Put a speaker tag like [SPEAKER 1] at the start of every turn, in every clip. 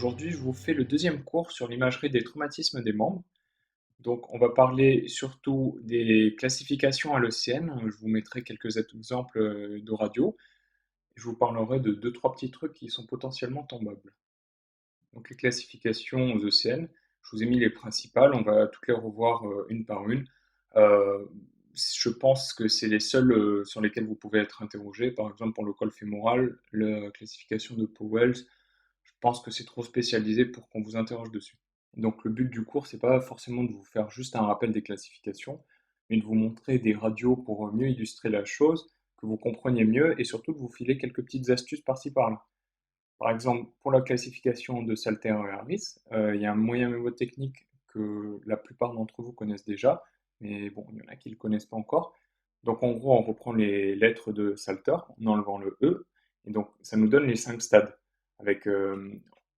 [SPEAKER 1] Aujourd'hui, je vous fais le deuxième cours sur l'imagerie des traumatismes des membres. Donc, on va parler surtout des classifications à l'ECN. Je vous mettrai quelques exemples de radio. Je vous parlerai de deux, trois petits trucs qui sont potentiellement tombables. Donc, les classifications aux ECN, je vous ai mis les principales. On va toutes les revoir une par une. Euh, je pense que c'est les seules sur lesquelles vous pouvez être interrogé. Par exemple, pour le col fémoral, la classification de Powell, je pense que c'est trop spécialisé pour qu'on vous interroge dessus. Donc le but du cours, c'est pas forcément de vous faire juste un rappel des classifications, mais de vous montrer des radios pour mieux illustrer la chose, que vous compreniez mieux et surtout de vous filer quelques petites astuces par-ci par-là. Par exemple, pour la classification de Salter et Harris, il y a un moyen mnémotechnique que la plupart d'entre vous connaissent déjà, mais bon, il y en a qui ne le connaissent pas encore. Donc en gros, on reprend les lettres de Salter en enlevant le E, et donc ça nous donne les 5 stades. Avec,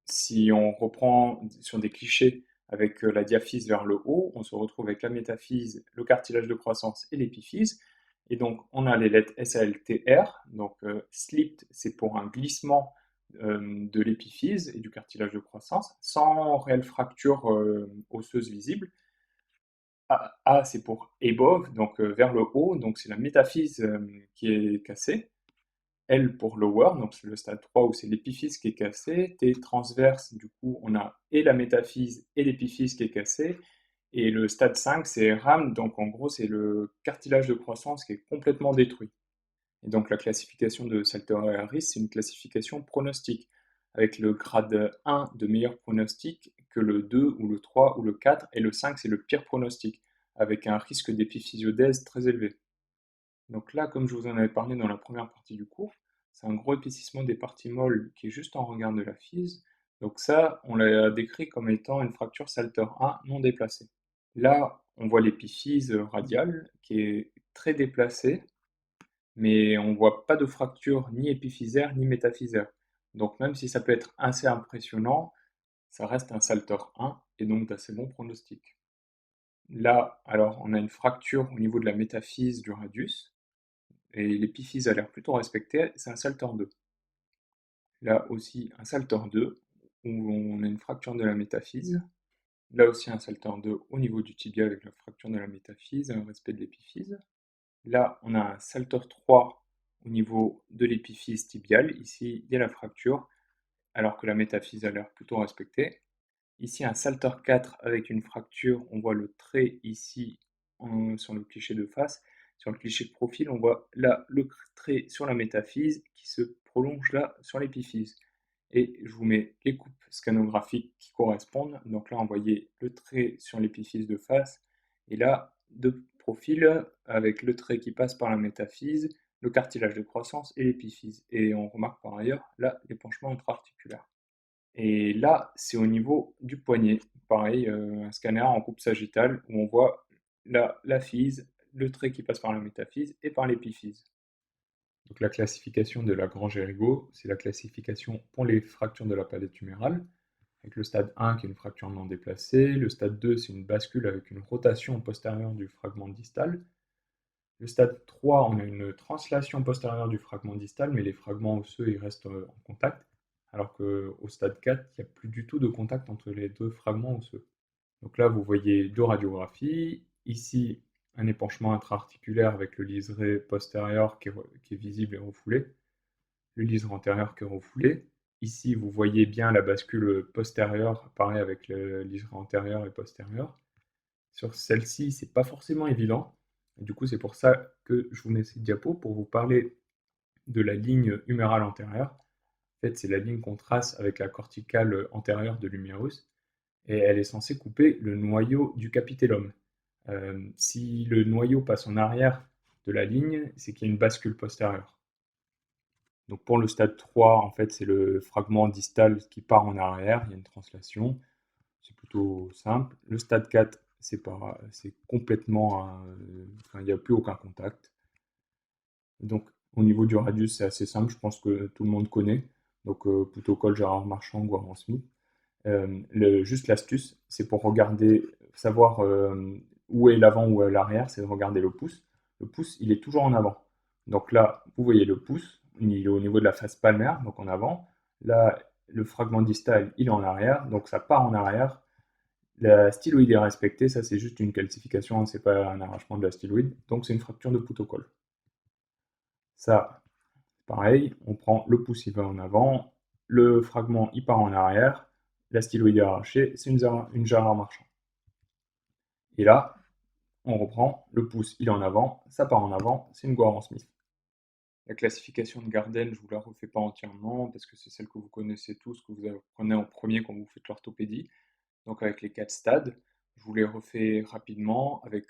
[SPEAKER 1] si on reprend sur des clichés avec la diaphyse vers le haut, on se retrouve avec la métaphyse, le cartilage de croissance et l'épiphyse. Et donc on a les lettres SALTR, donc slipped, c'est pour un glissement de l'épiphyse et du cartilage de croissance, sans réelle fracture osseuse visible. A, c'est pour above, donc vers le haut, donc c'est la métaphyse qui est cassée. L pour lower, donc c'est le stade 3 où c'est l'épiphyse qui est cassée. T transverse, du coup on a et la métaphyse et l'épiphyse qui est cassée. Et le stade 5 c'est RAM, donc en gros c'est le cartilage de croissance qui est complètement détruit. Et donc la classification de Salter et Harris, c'est une classification pronostique, avec le grade 1 de meilleur pronostic que le 2 ou le 3 ou le 4, et le 5 c'est le pire pronostic, avec un risque d'épiphysio-dèse très élevé. Donc là, comme je vous en avais parlé dans la première partie du cours, c'est un gros épicissement des parties molles qui est juste en regard de la physe. Donc ça, on l'a décrit comme étant une fracture Salter 1 non déplacée. Là, on voit l'épiphyse radiale qui est très déplacée, mais on voit pas de fracture ni épiphysaire ni métaphysaire. Donc même si ça peut être assez impressionnant, ça reste un Salter 1 et donc d'assez bon pronostic. Là, alors, on a une fracture au niveau de la métaphyse du radius, et l'épiphyse a l'air plutôt respectée, c'est un Salter 2. Là aussi, un Salter 2, où on a une fracture de la métaphyse. Là aussi, un Salter 2 au niveau du tibia avec la fracture de la métaphyse et un respect de l'épiphyse. Là, on a un Salter 3 au niveau de l'épiphyse tibiale. Ici, il y a la fracture, alors que la métaphyse a l'air plutôt respectée. Ici, un Salter 4 avec une fracture. On voit le trait ici sur le cliché de face. Sur le cliché de profil, on voit là le trait sur la métaphyse qui se prolonge là sur l'épiphyse. Et je vous mets les coupes scanographiques qui correspondent. Donc là, on voyait le trait sur l'épiphyse de face. Et là, de profil avec le trait qui passe par la métaphyse, le cartilage de croissance et l'épiphyse. Et on remarque par ailleurs là l'épanchement intra-articulaire. Et là, c'est au niveau du poignet. Pareil, un scanner en coupe sagittale où on voit la physe, le trait qui passe par la métaphyse et par l'épiphyse. Donc la classification de Lagrange-Erigo, c'est la classification pour les fractures de la palette humérale, avec le stade 1 qui est une fracture non déplacée, le stade 2 c'est une bascule avec une rotation postérieure du fragment distal, le stade 3 on a une translation postérieure du fragment distal, mais les fragments osseux ils restent en contact, alors qu'au stade 4 il n'y a plus du tout de contact entre les deux fragments osseux. Donc là vous voyez deux radiographies, ici un épanchement intra-articulaire avec le liseré postérieur qui est visible et refoulé, le liseré antérieur qui est refoulé. Ici, vous voyez bien la bascule postérieure, pareil avec le liseré antérieur et postérieur. Sur celle-ci, c'est pas forcément évident. Et du coup, c'est pour ça que je vous mets cette diapo pour vous parler de la ligne humérale antérieure. En fait, c'est la ligne qu'on trace avec la corticale antérieure de l'humérus et elle est censée couper le noyau du capitellum. Si le noyau passe en arrière de la ligne, c'est qu'il y a une bascule postérieure. Donc pour le stade 3, en fait, c'est le fragment distal qui part en arrière, il y a une translation, c'est plutôt simple. Le stade 4, c'est complètement, enfin, il n'y a plus aucun contact. Donc au niveau du radius, c'est assez simple, je pense que tout le monde connaît. Donc protocole Gérard Marchand, Guaran Smith. Juste l'astuce, c'est pour regarder, savoir où est l'avant, où est l'arrière, c'est de regarder le pouce. Le pouce, il est toujours en avant. Donc là, vous voyez le pouce, il est au niveau de la face palmaire, donc en avant. Là, le fragment distal, il est en arrière, donc ça part en arrière. La styloïde est respectée, ça c'est juste une calcification, hein, c'est pas un arrachement de la styloïde, donc c'est une fracture de pouce au col. Ça, pareil, on prend le pouce, il va en avant, le fragment, il part en arrière, la styloïde est arrachée, c'est une jarre marchand. Et là, on reprend, le pouce, il est en avant, ça part en avant, c'est une Gorham Smith. La classification de Gardner, je ne vous la refais pas entièrement parce que c'est celle que vous connaissez tous, que vous apprenez en premier quand vous faites l'orthopédie. Donc avec les 4 stades, je vous les refais rapidement avec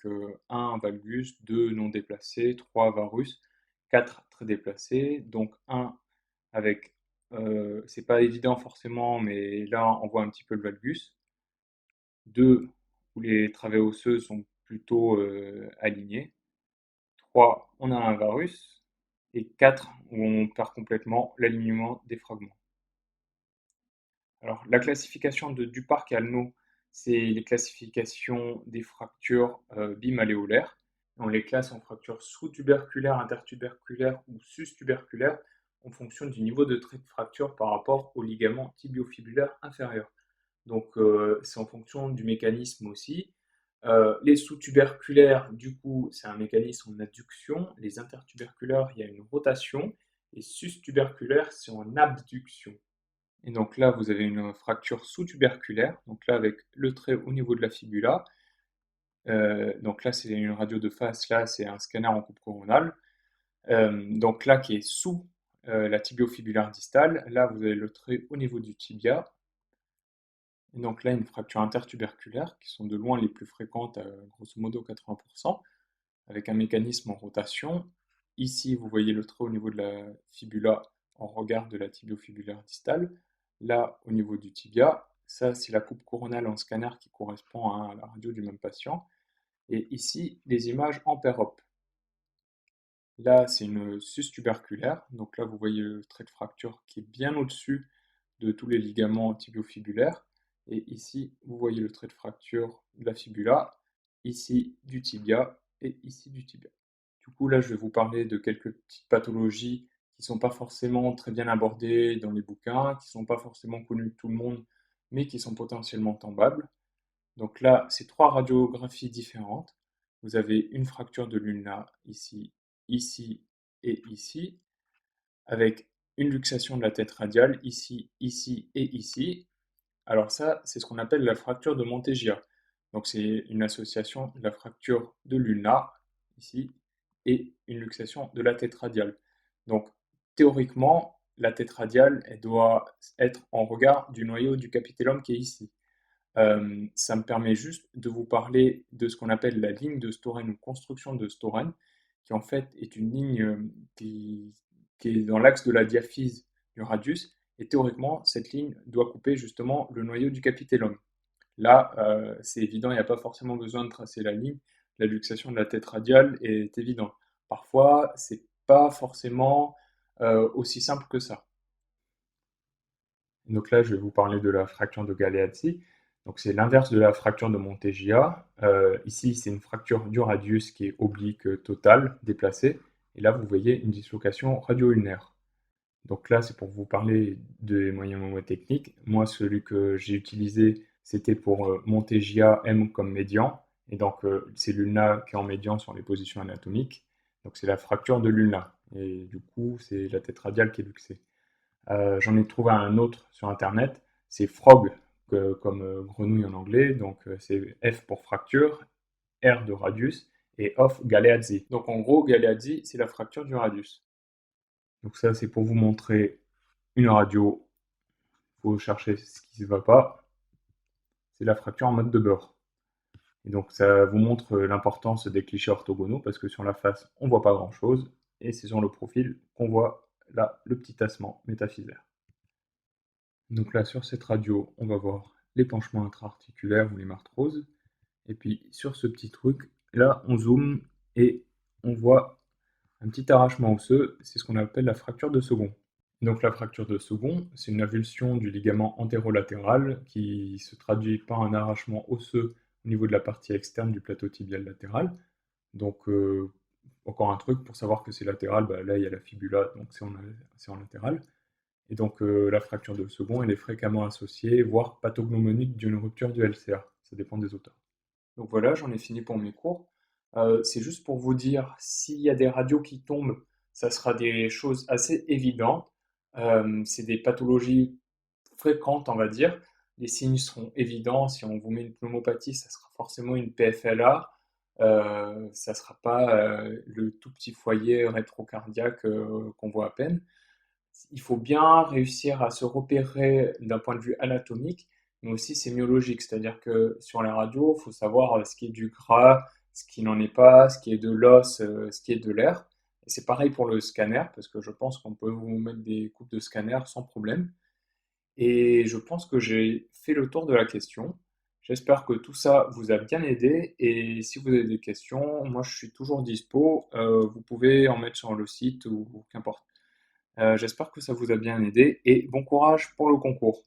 [SPEAKER 1] 1 valgus, 2 non déplacés, 3 varus, 4 très déplacés. Donc 1 avec, c'est pas évident forcément, mais là on voit un petit peu le valgus. 2 où les travées osseuses sont plutôt alignées. 3, on a un varus. Et 4, où on perd complètement l'alignement des fragments. Alors, la classification de Duparc et Alno, c'est les classifications des fractures bimalléolaires. On les classe en fractures sous-tuberculaires, intertuberculaires ou sus-tuberculaires en fonction du niveau de trait de fracture par rapport au ligament tibiofibulaire inférieur. Donc, c'est en fonction du mécanisme aussi. Les sous-tuberculaires, du coup, c'est un mécanisme en adduction. Les intertuberculaires, il y a une rotation. Et sus-tuberculaires, c'est en abduction. Et donc là, vous avez une fracture sous-tuberculaire. Donc là, avec le trait au niveau de la fibula. Donc là, c'est une radio de face. Là, c'est un scanner en coupe coronale. Donc là, qui est sous la tibiofibulaire distale. Là, vous avez le trait au niveau du tibia. Et donc là, une fracture intertuberculaire, qui sont de loin les plus fréquentes, grosso modo 80%, avec un mécanisme en rotation. Ici, vous voyez le trait au niveau de la fibula en regard de la tibiofibulaire distale. Là, au niveau du tibia, ça c'est la coupe coronale en scanner qui correspond à la radio du même patient. Et ici, les images en pair-op. Là, c'est une sus-tuberculaire. Donc là, vous voyez le trait de fracture qui est bien au-dessus de tous les ligaments tibiofibulaires. Et ici, vous voyez le trait de fracture de la fibula, ici du tibia et ici du tibia. Du coup, là, je vais vous parler de quelques petites pathologies qui ne sont pas forcément très bien abordées dans les bouquins, qui ne sont pas forcément connues de tout le monde, mais qui sont potentiellement tombables. Donc là, c'est 3 radiographies différentes. Vous avez une fracture de l'ulna ici, ici et ici, avec une luxation de la tête radiale ici, ici et ici. Alors ça, c'est ce qu'on appelle la fracture de Monteggia. Donc c'est une association de la fracture de l'ulna, ici, et une luxation de la tête radiale. Donc théoriquement, la tête radiale, elle doit être en regard du noyau du capitellum qui est ici. Ça me permet juste de vous parler de ce qu'on appelle la ligne de Storen ou construction de Storen, qui en fait est une ligne qui est dans l'axe de la diaphyse du radius. Et théoriquement, cette ligne doit couper justement le noyau du capitellum. Là, c'est évident, il n'y a pas forcément besoin de tracer la ligne. La luxation de la tête radiale est évidente. Parfois, c'est pas forcément aussi simple que ça. Donc là, je vais vous parler de la fracture de Galeazzi. Donc c'est l'inverse de la fracture de Monteggia. Ici, c'est une fracture du radius qui est oblique totale, déplacée. Et là, vous voyez une dislocation radio-ulnaire. Donc là, c'est pour vous parler des moyens mnémotechniques. Moi, celui que j'ai utilisé, c'était pour Monteggia M comme médian. Et donc, c'est l'ulna qui est en médian sur les positions anatomiques. Donc c'est la fracture de l'ulna. Et du coup, c'est la tête radiale qui est luxée. J'en ai trouvé un autre sur internet, c'est frog, comme grenouille en anglais, donc c'est F pour fracture, R de radius, et of Galeazzi. Donc en gros, Galeazzi, c'est la fracture du radius. Donc ça, c'est pour vous montrer une radio, il faut chercher ce qui ne va pas, c'est la fracture en mode de beurre. Et donc ça vous montre l'importance des clichés orthogonaux, parce que sur la face, on ne voit pas grand-chose, et c'est sur le profil qu'on voit là le petit tassement métaphysaire. Donc là, sur cette radio, on va voir l'épanchement intra-articulaire ou les marthroses. Et puis sur ce petit truc, là, on zoome et on voit un petit arrachement osseux. C'est ce qu'on appelle la fracture de second. Donc la fracture de second, c'est une avulsion du ligament antérolatéral qui se traduit par un arrachement osseux au niveau de la partie externe du plateau tibial latéral. Donc encore un truc pour savoir que c'est latéral, bah, là il y a la fibula, donc c'est en latéral. Et donc la fracture de second, elle est fréquemment associée, voire pathognomonique d'une rupture du LCA. Ça dépend des auteurs. Donc voilà, j'en ai fini pour mes cours. C'est juste pour vous dire, s'il y a des radios qui tombent, ça sera des choses assez évidentes. C'est des pathologies fréquentes, on va dire. Les signes seront évidents. Si on vous met une pneumopathie, ça sera forcément une PFLA. Ça ne sera pas le tout petit foyer rétrocardiaque qu'on voit à peine. Il faut bien réussir à se repérer d'un point de vue anatomique, mais aussi sémiologique, c'est-à-dire que sur la radio, il faut savoir ce qui est du gras, ce qui n'en est pas, ce qui est de l'os, ce qui est de l'air. Et c'est pareil pour le scanner, parce que je pense qu'on peut vous mettre des coupes de scanner sans problème. Et je pense que j'ai fait le tour de la question. J'espère que tout ça vous a bien aidé. Et si vous avez des questions, moi je suis toujours dispo. Vous pouvez en mettre sur le site ou qu'importe. J'espère que ça vous a bien aidé et bon courage pour le concours.